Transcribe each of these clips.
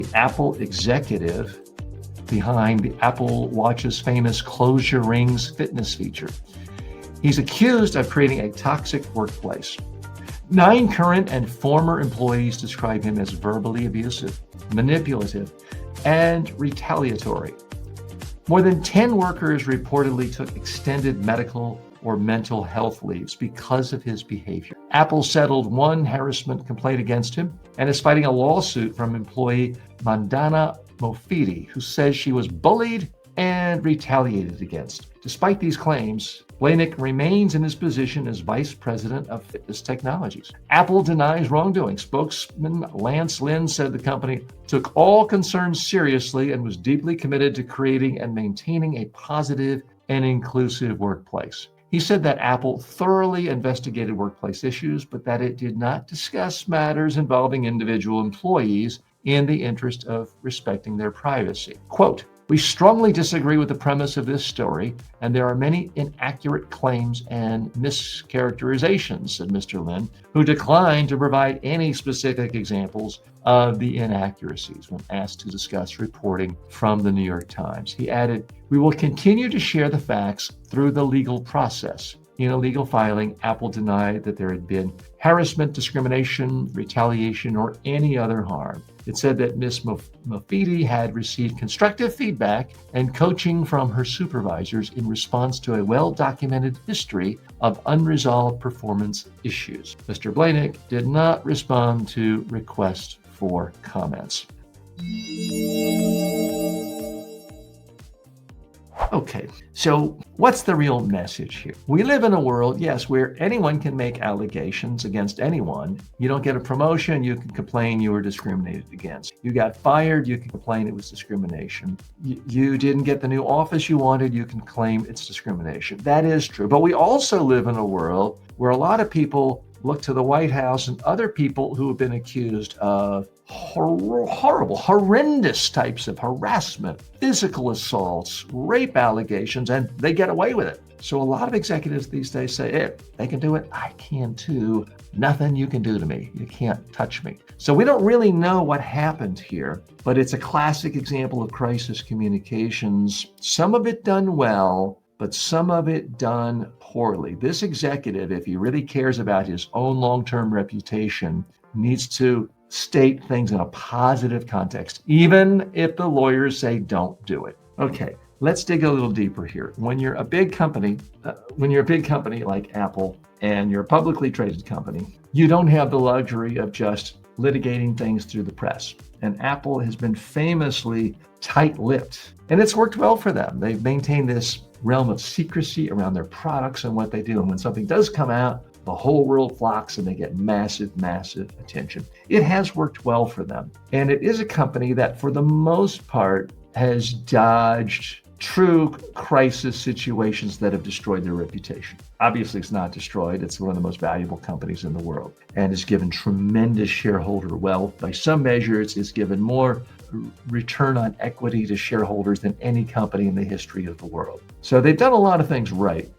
the Apple executive behind the Apple Watch's famous Close Your Rings fitness feature. He's accused of creating a toxic workplace. 9 current and former employees describe him as verbally abusive, manipulative, and retaliatory. More than 10 workers reportedly took extended medical or mental health leaves because of his behavior. Apple settled one harassment complaint against him and is fighting a lawsuit from employee Mandana Mofidi, who says she was bullied and retaliated against. Despite these claims, Blahnik remains in his position as vice president of fitness technologies. Apple denies wrongdoing. Spokesman Lance Lynn said the company took all concerns seriously and was deeply committed to creating and maintaining a positive and inclusive workplace. He said that Apple thoroughly investigated workplace issues, but that it did not discuss matters involving individual employees in the interest of respecting their privacy. Quote, "We strongly disagree with the premise of this story, and there are many inaccurate claims and mischaracterizations," said Mr. Lin, who declined to provide any specific examples of the inaccuracies when asked to discuss reporting from the New York Times. He added, "We will continue to share the facts through the legal process." In a legal filing, Apple denied that there had been harassment, discrimination, retaliation, or any other harm. It said that Ms. Mofidi had received constructive feedback and coaching from her supervisors in response to a well-documented history of unresolved performance issues. Mr. Blahnik did not respond to requests for comments. Okay, so what's the real message here? We live in a world, yes, where anyone can make allegations against anyone. You don't get a promotion, you can complain you were discriminated against. You got fired, you can complain it was discrimination. You didn't get the new office you wanted, you can claim it's discrimination. That is true. But we also live in a world where a lot of people look to the White House and other people who have been accused of horrible, horrendous types of harassment, physical assaults, rape allegations, and they get away with it. So a lot of executives these days say, hey, they can do it, I can too. Nothing you can do to me. You can't touch me. So we don't really know what happened here, but it's a classic example of crisis communications. Some of it done well, but some of it done poorly. This executive, if he really cares about his own long-term reputation, needs to state things in a positive context, even if the lawyers say don't do it. Okay, let's dig a little deeper here. When you're a big company, like Apple, and you're a publicly traded company, you don't have the luxury of just litigating things through the press. And Apple has been famously tight-lipped, and it's worked well for them. They've maintained this realm of secrecy around their products and what they do. And when something does come out, the whole world flocks and they get massive, massive attention. It has worked well for them. And it is a company that, for the most part, has dodged true crisis situations that have destroyed their reputation. Obviously, it's not destroyed. It's one of the most valuable companies in the world and has given tremendous shareholder wealth. By some measures, it's given more return on equity to shareholders than any company in the history of the world. So they've done a lot of things right.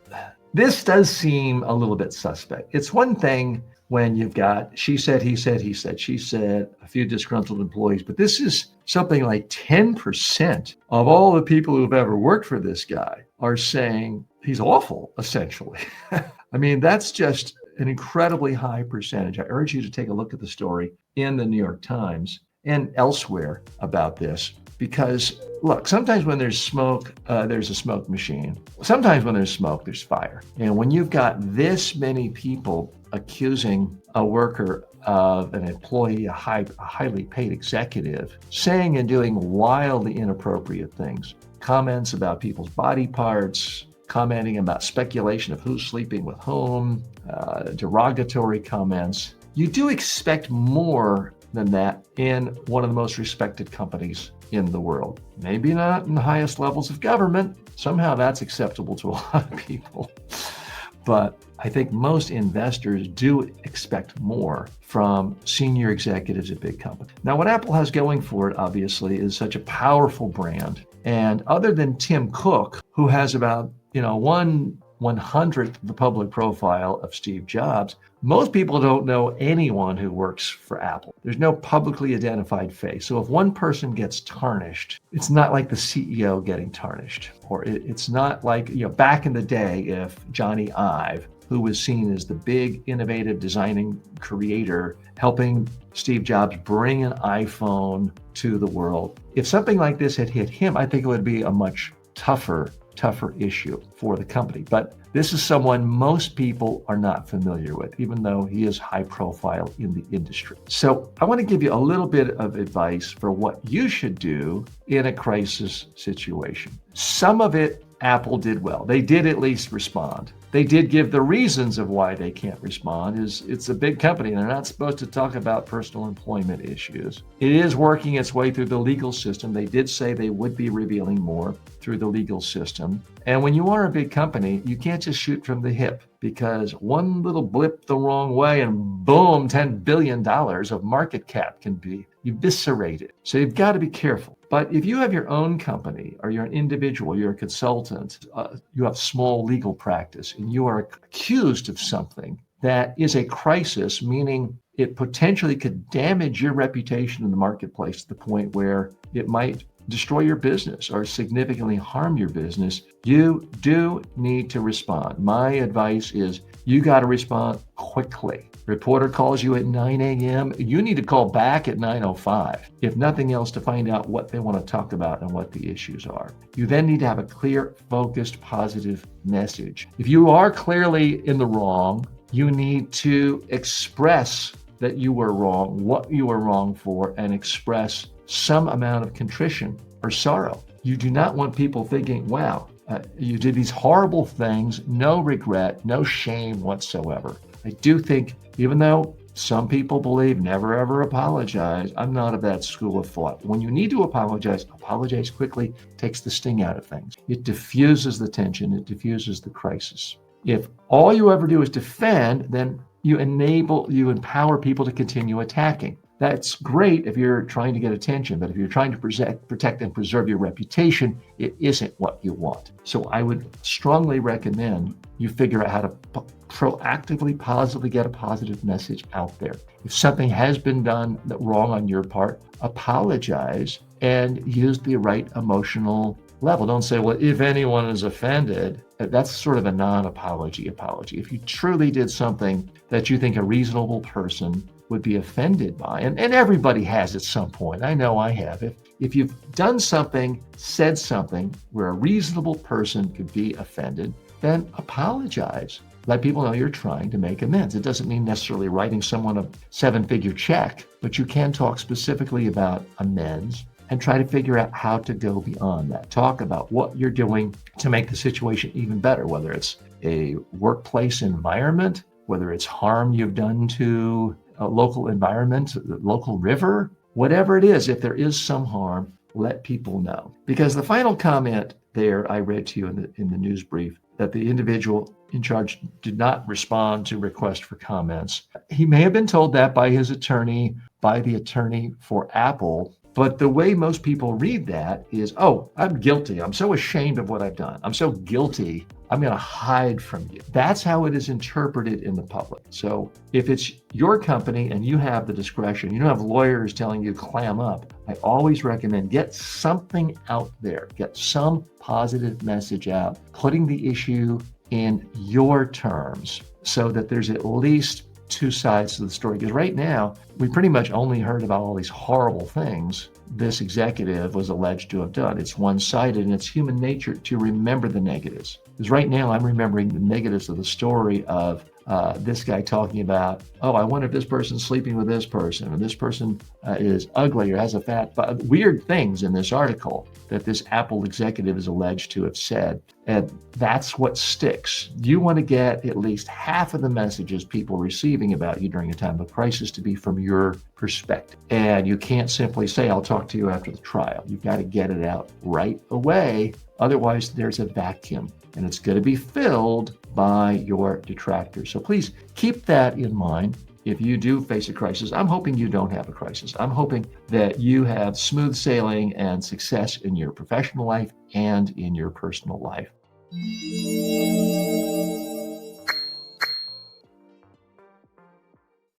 This does seem a little bit suspect. It's one thing when you've got she said, he said, he said, she said, a few disgruntled employees, but this is something like 10% of all the people who've ever worked for this guy are saying he's awful, essentially. I mean, that's just an incredibly high percentage. I urge you to take a look at the story in the New York Times and elsewhere about this, because look, sometimes when there's smoke, there's a smoke machine. Sometimes when there's smoke, there's fire. And when you've got this many people accusing a worker of an employee, a highly paid executive, saying and doing wildly inappropriate things, comments about people's body parts, commenting about speculation of who's sleeping with whom, derogatory comments, you do expect more than that in one of the most respected companies in the world. Maybe not in the highest levels of government. Somehow that's acceptable to a lot of people. But I think most investors do expect more from senior executives at big companies. Now, what Apple has going for it, obviously, is such a powerful brand. And other than Tim Cook, who has about 1 100th the public profile of Steve Jobs, most people don't know anyone who works for Apple. There's no publicly identified face. So if one person gets tarnished, it's not like the CEO getting tarnished. Or it's not like, back in the day, if Johnny Ive, who was seen as the big innovative designing creator, helping Steve Jobs bring an iPhone to the world, if something like this had hit him, I think it would be a much tougher issue for the company. But this is someone most people are not familiar with, even though he is high profile in the industry. So I want to give you a little bit of advice for what you should do in a crisis situation. Some of it Apple did well. They did at least respond. They did give the reasons of why they can't respond. It's a big company and they're not supposed to talk about personal employment issues. It is working its way through the legal system. They did say they would be revealing more through the legal system. And when you are a big company, you can't just shoot from the hip, because one little blip the wrong way and boom, $10 billion of market cap can be eviscerated. So you've got to be careful. But if you have your own company, or you're an individual, you're a consultant, you have small legal practice, and you are accused of something that is a crisis, meaning it potentially could damage your reputation in the marketplace to the point where it might destroy your business or significantly harm your business, you do need to respond. My advice is you got to respond quickly. Reporter calls you at 9 a.m. You need to call back at 9:05, if nothing else, to find out what they want to talk about and what the issues are. You then need to have a clear, focused, positive message. If you are clearly in the wrong, you need to express that you were wrong, what you were wrong for, and express some amount of contrition or sorrow. You do not want people thinking, wow, you did these horrible things, no regret, no shame whatsoever. I do think, even though some people believe never ever apologize, I'm not of that school of thought. When you need to apologize quickly, takes the sting out of things. It diffuses the tension, it diffuses the crisis. If all you ever do is defend, then you empower people to continue attacking. That's great if you're trying to get attention, but if you're trying to protect and preserve your reputation, it isn't what you want. So I would strongly recommend you figure out how to proactively, positively get a positive message out there. If something has been done wrong on your part, apologize and use the right emotional level. Don't say, well, if anyone is offended, that's sort of a non-apology apology. If you truly did something that you think a reasonable person would be offended by, and everybody has at some point, I know I have. If you've done something, said something where a reasonable person could be offended, then apologize. Let people know you're trying to make amends. It doesn't mean necessarily writing someone a 7-figure check, but you can talk specifically about amends and try to figure out how to go beyond that. Talk about what you're doing to make the situation even better, whether it's a workplace environment, whether it's harm you've done to a local environment, the local river, whatever it is. If there is some harm, let people know. Because the final comment there I read to you in the news brief, that the individual in charge did not respond to requests for comments. He may have been told that by his attorney, by the attorney for Apple, but the way most people read that is, oh, I'm guilty. I'm so ashamed of what I've done. I'm so guilty. I'm going to hide from you. That's how it is interpreted in the public. So if it's your company and you have the discretion, you don't have lawyers telling you clam up, I always recommend get something out there, get some positive message out, putting the issue in your terms so that there's at least two sides to the story. Because right now, we pretty much only heard about all these horrible things this executive was alleged to have done. It's one-sided, and it's human nature to remember the negatives. Because right now, I'm remembering the negatives of the story of this guy talking about, oh, I wonder if this person's sleeping with this person, or this person is ugly or has a fat butt. Weird things in this article that this Apple executive is alleged to have said. And that's what sticks. You want to get at least half of the messages people receiving about you during a time of crisis to be from your perspective. And you can't simply say, I'll talk to you after the trial. You've got to get it out right away. Otherwise, there's a vacuum, and it's going to be filled by your detractors. So please keep that in mind. If you do face a crisis, I'm hoping you don't have a crisis. I'm hoping that you have smooth sailing and success in your professional life and in your personal life.